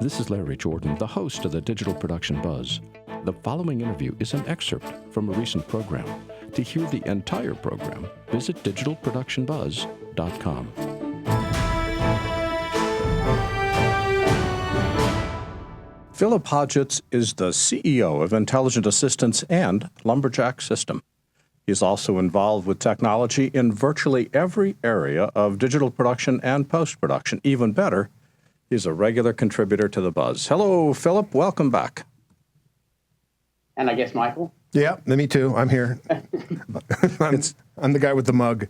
This is Larry Jordan, the host of the Digital Production Buzz. The following interview is an excerpt from a recent program. To hear the entire program, visit digitalproductionbuzz.com. Philip Hodgetts is the CEO of Intelligent Assistance and Lumberjack System. He's also involved with technology in virtually every area of digital production and post-production. Even better, he's a regular contributor to the Buzz. Hello, Philip. Welcome back. And I guess Michael? Yeah, me too. I'm here. I'm the guy with the mug.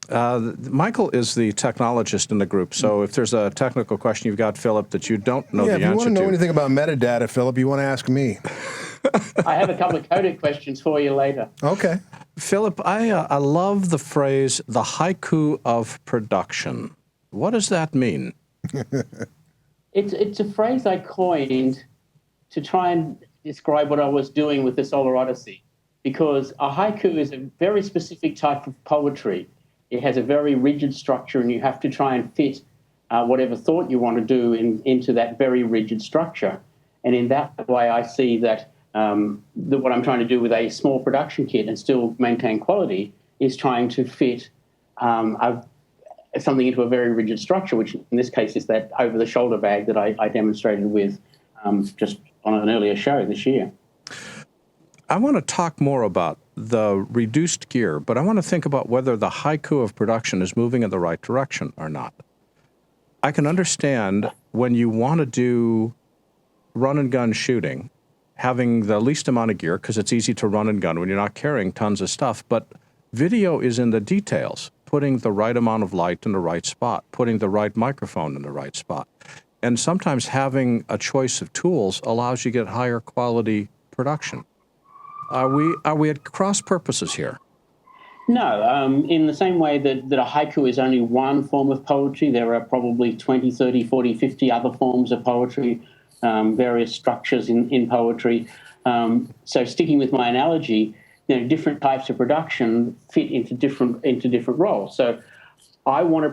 Michael is the technologist in the group, so if there's a technical question you've got, Philip, that you don't know the answer to. Yeah, if you want to know anything about metadata, Philip, you want to ask me. I have a couple of coded questions for you later. Okay. Philip, I love the phrase, the haiku of production. What does that mean? It's a phrase I coined to try and describe what I was doing with the Solar Odyssey, because a haiku is a very specific type of poetry. It has a very rigid structure, and you have to try and fit whatever thought you want to do into that very rigid structure. And in that way, I see that what I'm trying to do with a small production kit and still maintain quality is trying to fit something into a very rigid structure, which in this case is that over-the-shoulder bag that I demonstrated with just on an earlier show this year. I want to talk more about the reduced gear, but I want to think about whether the haiku of production is moving in the right direction or not. I can understand when you want to do run-and-gun shooting, having the least amount of gear, because it's easy to run and gun when you're not carrying tons of stuff, but video is in the details, putting the right amount of light in the right spot, putting the right microphone in the right spot. And sometimes having a choice of tools allows you to get higher quality production. Are we at cross purposes here? No, in the same way that a haiku is only one form of poetry, there are probably 20, 30, 40, 50 other forms of poetry, various structures in poetry. So sticking with my analogy, different types of production fit into different roles. So I want to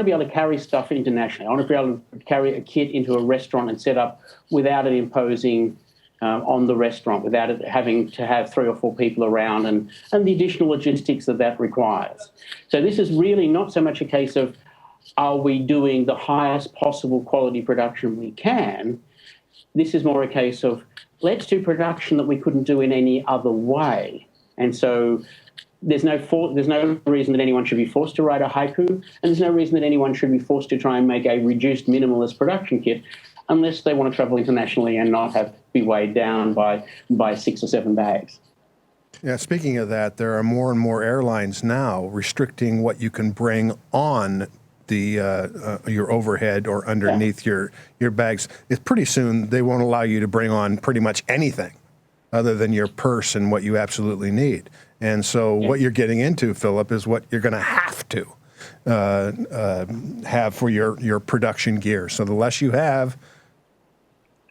be able to carry stuff internationally. I want to be able to carry a kit into a restaurant and set up without it imposing on the restaurant, without it having to have 3 or 4 people around and the additional logistics that requires. So this is really not so much a case of are we doing the highest possible quality production we can. This is more a case of let's do production that we couldn't do in any other way. And so there's no reason that anyone should be forced to write a haiku, and there's no reason that anyone should be forced to try and make a reduced minimalist production kit unless they want to travel internationally and not be weighed down by 6 or 7 bags. Yeah, speaking of that, there are more and more airlines now restricting what you can bring on your overhead or underneath your bags. It's pretty soon they won't allow you to bring on pretty much anything other than your purse and what you absolutely need. And so what you're getting into, Philip, is what you're going to have to have for your production gear. So the less you have,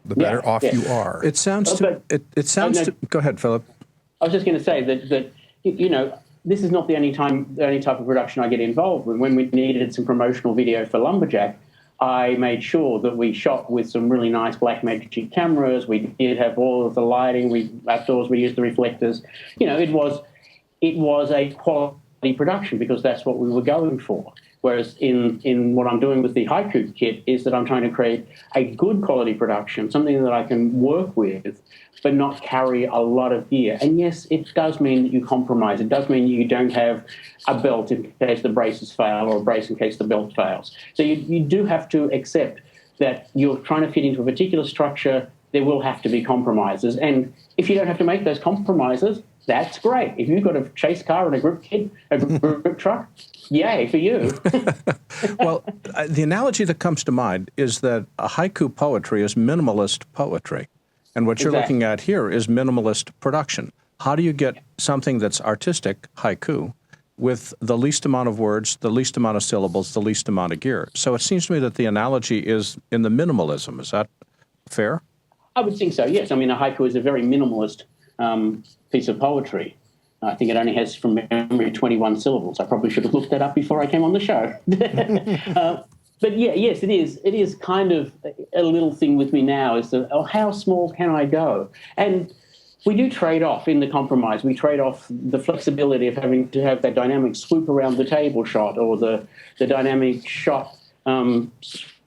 the better off you are. It sounds to go ahead, Philip. I was just going to say that this is not the only type of production I get involved with. When we needed some promotional video for Lumberjack, I made sure that we shot with some really nice Blackmagic cameras. We did have all of the lighting. Outdoors we used the reflectors. It was a quality production because that's what we were going for. Whereas in what I'm doing with the haiku kit is that I'm trying to create a good quality production, something that I can work with, but not carry a lot of gear. And yes, it does mean that you compromise. It does mean you don't have a belt in case the braces fail or a brace in case the belt fails. So you do have to accept that you're trying to fit into a particular structure. There will have to be compromises. And if you don't have to make those compromises, that's great. If you've got a chase car and a group kit, a group truck, yay for you. Well, the analogy that comes to mind is that a haiku poetry is minimalist poetry. And what you're looking at here is minimalist production. How do you get something that's artistic, haiku, with the least amount of words, the least amount of syllables, the least amount of gear? So it seems to me that the analogy is in the minimalism. Is that fair? I would think so, yes. I mean, a haiku is a very minimalist piece of poetry. I think it only has, from memory, 21 syllables. I probably should have looked that up before I came on the show. But yeah, yes, it is. It is kind of, a little thing with me now is that, oh, how small can I go? And we do trade off in the compromise. We trade off the flexibility of having to have that dynamic swoop around the table shot, or the dynamic shot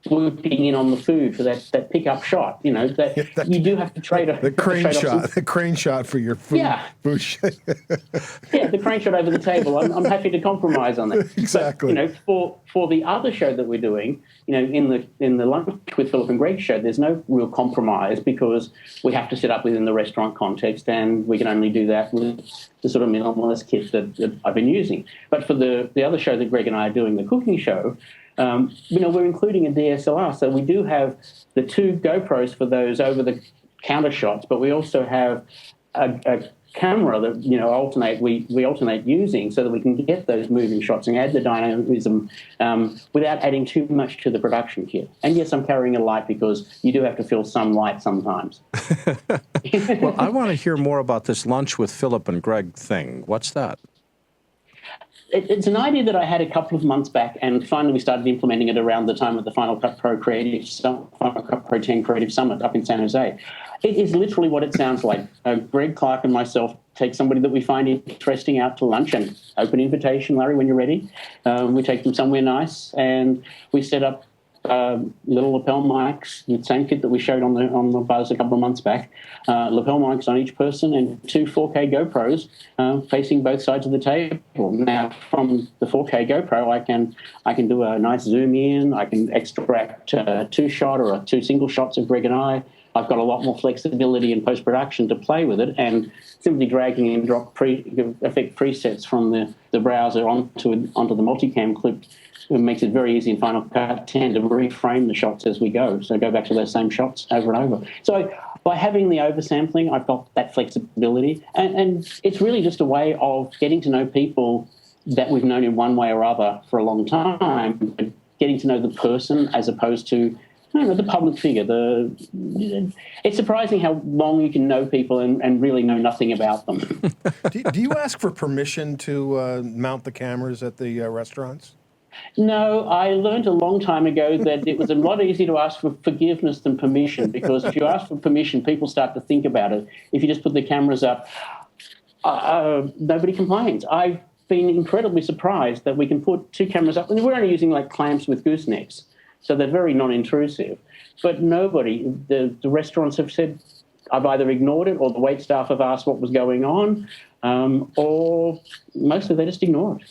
swooping in on the food for that pickup shot. You know, that you do have to trade off. The crane shot for your food. Yeah. Food shot. Yeah, the crane shot over the table. I'm happy to compromise on that. Exactly. But, you know, for the other show that we're doing, you know, in the Lunch with Philip and Greg show, there's no real compromise because we have to set up within the restaurant context, and we can only do that with the sort of minimalist kit that I've been using. But for the other show that Greg and I are doing, the cooking show, you know, we're including a DSLR, so we do have the 2 GoPros for those over-the-counter shots, but we also have a camera that, you know, we alternate using so that we can get those moving shots and add the dynamism without adding too much to the production kit. And yes, I'm carrying a light because you do have to fill some light sometimes. Well, I want to hear more about this Lunch with Philip and Greg thing. What's that? It's an idea that I had a couple of months back, and finally we started implementing it around the time of the Final Cut Pro Final Cut Pro 10 Creative Summit up in San Jose. It is literally what it sounds like. Greg, Clark, and myself take somebody that we find interesting out to lunch, and open invitation, Larry, when you're ready. We take them somewhere nice, and we set up little lapel mics, the same kit that we showed on the buzz a couple of months back. Lapel mics on each person, and 2 4K GoPros facing both sides of the table. Now, from the 4K GoPro, I can do a nice zoom in. I can extract a 2-shot or 2 single shots of Greg and I. I've got a lot more flexibility in post-production to play with it, and simply dragging and drop effect presets from the browser onto the multicam clip. It makes it very easy in Final Cut 10 to reframe the shots as we go. So go back to those same shots over and over. So by having the oversampling, I've got that flexibility. And it's really just a way of getting to know people that we've known in one way or other for a long time, getting to know the person as opposed to, I don't know, the public figure. It's surprising how long you can know people and really know nothing about them. Do you ask for permission to mount the cameras at the restaurants? No, I learned a long time ago that it was a lot easier to ask for forgiveness than permission, because if you ask for permission, people start to think about it. If you just put the cameras up, nobody complains. I've been incredibly surprised that we can put 2 cameras up, and we're only using like clamps with goosenecks, so they're very non-intrusive. But the restaurants have said, I've either ignored it, or the wait staff have asked what was going on, or mostly they just ignore it.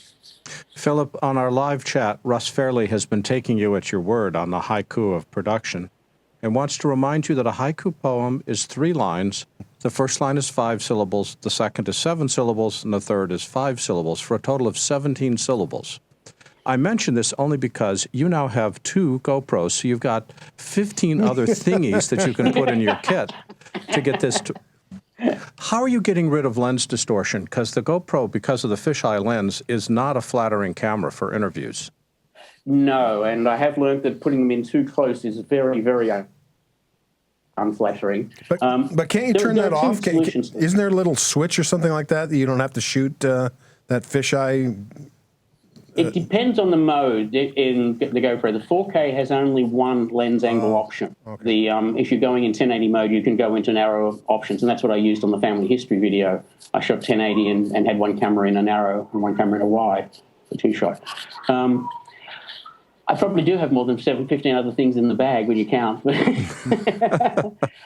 Philip, on our live chat, Russ Fairley has been taking you at your word on the haiku of production and wants to remind you that a haiku poem is 3 lines. The first line is 5 syllables, the second is 7 syllables, and the third is 5 syllables, for a total of 17 syllables. I mention this only because you now have 2 GoPros, so you've got 15 other thingies that you can put in your kit to get this to... How are you getting rid of lens distortion? Because the GoPro, because of the fisheye lens, is not a flattering camera for interviews. No, and I have learned that putting them in too close is very, very unflattering. But can't you turn that off? Isn't there a little switch or something like that you don't have to shoot that fisheye? It depends on the mode in the GoPro. The 4K has only one lens angle option. Okay. If you're going in 1080 mode, you can go into narrow options, and that's what I used on the family history video. I shot 1080 and had one camera in a narrow and one camera in a wide for 2-shot. I probably do have more than 15 other things in the bag when you count. And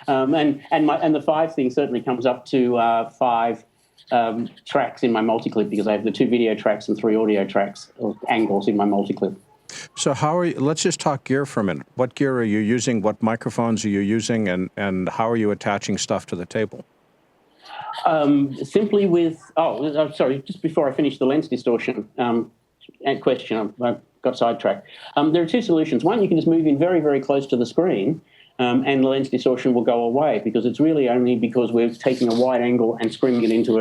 the 5 thing certainly comes up to 5 tracks in my multi-clip, because I have the 2 video tracks and 3 audio tracks or angles in my multi-clip. So how are you, let's just talk gear for a minute. What gear are you using? What microphones are you using? And how are you attaching stuff to the table? Simply with, sorry, just before I finish the lens distortion question, I got sidetracked. There are 2 solutions. One, you can just move in very, very close to the screen, and the lens distortion will go away, because it's really only because we're taking a wide angle and screening it into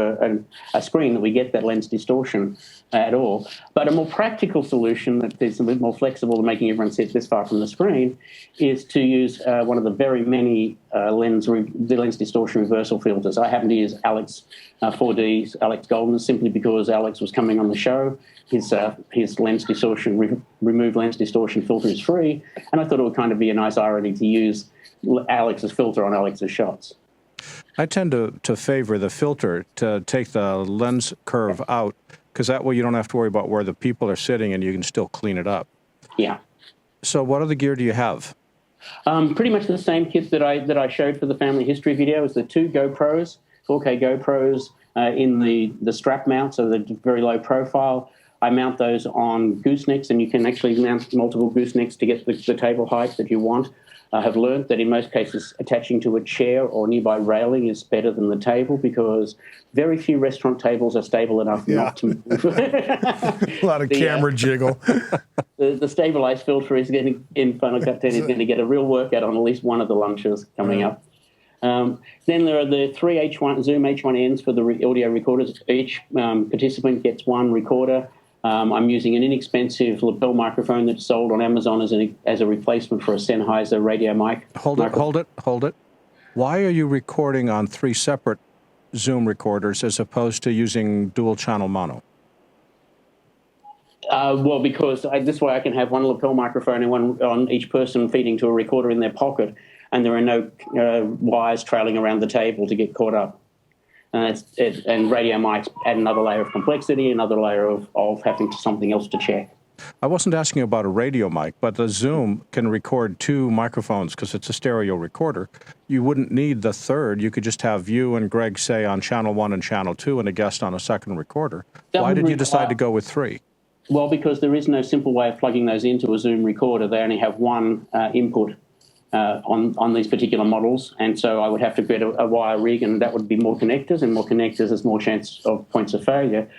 a screen that we get that lens distortion at all. But a more practical solution that is a bit more flexible than making everyone sit this far from the screen is to use one of the very many the lens distortion reversal filters. I happen to use Alex 4D's, Alex Golden's, simply because Alex was coming on the show. His lens distortion, remove lens distortion filter is free, and I thought it would kind of be a nice irony to use Alex's filter on Alex's shots. I tend to favor the filter to take the lens curve out, because that way you don't have to worry about where the people are sitting and you can still clean it up. Yeah. So what other gear do you have? Pretty much the same kit that I showed for the family history video. Is the two GoPros, 4K GoPros in the strap mount, so they're very low profile. I mount those on goosenecks, and you can actually mount multiple goosenecks to get the table height that you want. I have learned that in most cases attaching to a chair or nearby railing is better than the table, because very few restaurant tables are stable enough not to move. A lot of camera jiggle. The stabilized filter is getting in Final Cut 10 is going to get a real workout on at least one of the lunches coming up. Then there are the three Zoom H1Ns for the audio recorders. Each participant gets one recorder. I'm using an inexpensive lapel microphone that's sold on Amazon as a replacement for a Sennheiser radio mic. Hold it. Why are you recording on three separate Zoom recorders as opposed to using dual channel mono? Well, because this way I can have one lapel microphone and one on each person feeding to a recorder in their pocket, and there are no wires trailing around the table to get caught up. And radio mics add another layer of complexity, another layer of having something else to check. I wasn't asking about a radio mic, but the Zoom can record two microphones because it's a stereo recorder. You wouldn't need the third. You could just have you and Greg, say, on channel 1 and channel 2 and a guest on a second recorder. Why did you decide to go with three? Well, because there is no simple way of plugging those into a Zoom recorder. They only have one input on these particular models, and so I would have to get a wire rig, and that would be more connectors, and more connectors is more chance of points of failure.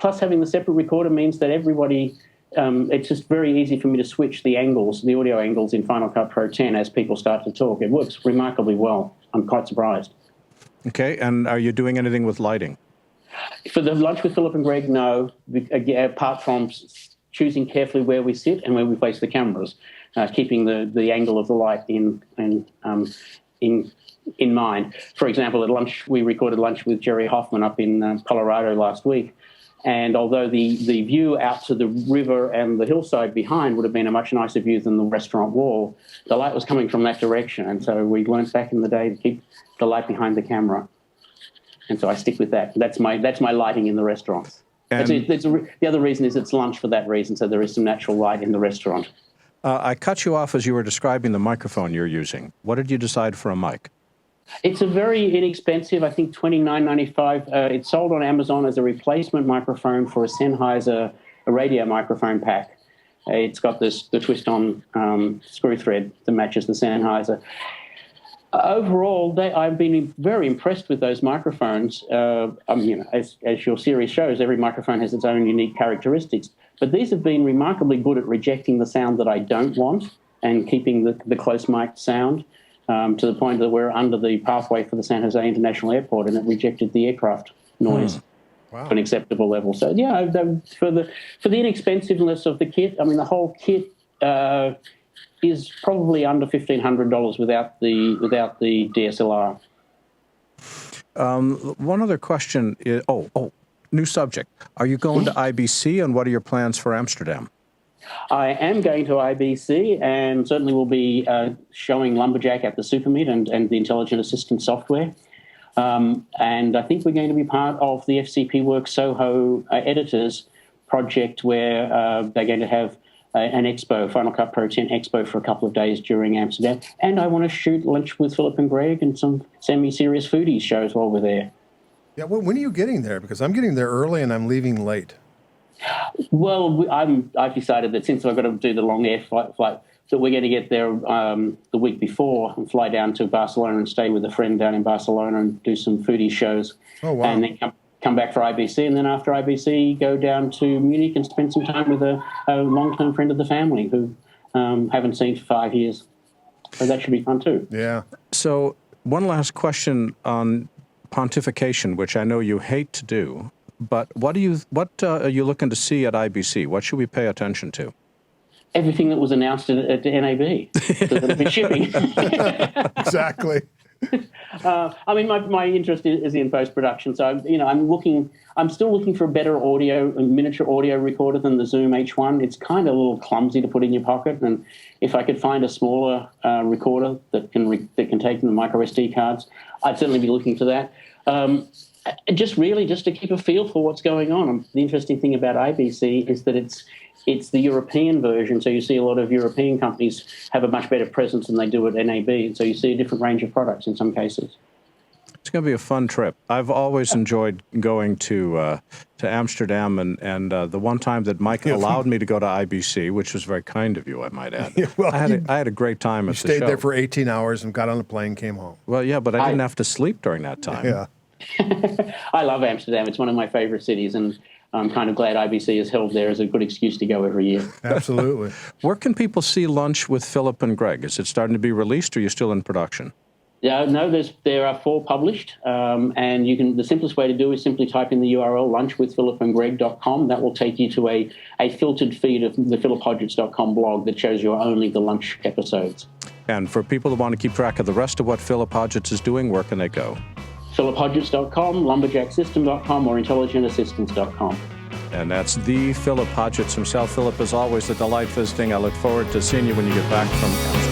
Plus, having the separate recorder means that everybody, it's just very easy for me to switch the angles, the audio angles in Final Cut Pro 10 as people start to talk. It works remarkably well. I'm quite surprised. Okay, and are you doing anything with lighting? For the lunch with Philip and Greg, no, apart from choosing carefully where we sit and where we place the cameras. Keeping the angle of the light in mind. For example, at lunch, we recorded lunch with Jerry Hoffman up in Colorado last week, and although the view out to the river and the hillside behind would have been a much nicer view than the restaurant wall, the light was coming from that direction, and so we learned back in the day to keep the light behind the camera, and so I stick with that. That's my lighting in the restaurants. The other reason is it's lunch for that reason, so there is some natural light in the restaurant. I cut you off as you were describing the microphone you're using. What did you decide for a mic? It's a very inexpensive, I think $29.95. It's sold on Amazon as a replacement microphone for a Sennheiser radio microphone pack. It's got the twist-on screw thread that matches the Sennheiser. Overall, I've been very impressed with those microphones. As your series shows, every microphone has its own unique characteristics. But these have been remarkably good at rejecting the sound that I don't want and keeping the close mic sound to the point that we're under the pathway for the San Jose International Airport, and it rejected the aircraft noise to an acceptable level. So, yeah, for the inexpensiveness of the kit, I mean, the whole kit is probably under $1,500 without the DSLR. One other question is, new subject. Are you going to IBC, and what are your plans for Amsterdam? I am going to IBC, and certainly will be showing Lumberjack at the Supermeet and the Intelligent Assistant software. And I think we're going to be part of the FCP Works Soho editors project, where they're going to have an expo, Final Cut Pro 10 expo, for a couple of days during Amsterdam. And I want to shoot lunch with Philip and Greg and some semi-serious foodies shows while we're there. Yeah, well, when are you getting there? Because I'm getting there early and I'm leaving late. Well, I've decided that since I've got to do the long air flight, that we're going to get there the week before and fly down to Barcelona and stay with a friend down in Barcelona and do some foodie shows. Oh, wow. And then come back for IBC, and then after IBC, go down to Munich and spend some time with a long-term friend of the family who haven't seen for 5 years. So that should be fun too. Yeah. So one last question on pontification, which I know you hate to do, but what are you looking to see at IBC? What should we pay attention to? everything that was announced at NAB. So that'll be shipping. Exactly. I mean, my interest is in post-production, so I'm still looking for a better miniature audio recorder than the Zoom H1. It's kind of a little clumsy to put in your pocket, and if I could find a smaller recorder that can take in the micro SD cards, I'd certainly be looking for that. Just to keep a feel for what's going on. The interesting thing about IBC is that it's the European version, so you see a lot of European companies have a much better presence than they do at NAB, and so you see a different range of products in some cases. It's going to be a fun trip. I've always enjoyed going to Amsterdam, and the one time that Mike allowed me to go to IBC, which was very kind of you, I might add. Well, I had a great time at the show. You stayed there for 18 hours and got on a plane, came home. Well, yeah, but I didn't have to sleep during that time. Yeah. I love Amsterdam. It's one of my favorite cities, and I'm kind of glad IBC is held there as a good excuse to go every year. Absolutely. Where can people see Lunch with Phillip and Greg? Is it starting to be released, or are you still in production? Yeah, no, there are 4 published, and the simplest way to do is simply type in the URL lunchwithphillipandgreg.com. That will take you to a filtered feed of the philiphodgetts.com blog that shows you only the Lunch episodes. And for people who want to keep track of the rest of what Philip Hodgetts is doing, where can they go? philiphodgetts.com, lumberjacksystem.com, or intelligentassistance.com. And that's the Philip Hodgetts himself. Philip, as always, a delight visiting. I look forward to seeing you when you get back from Amsterdam.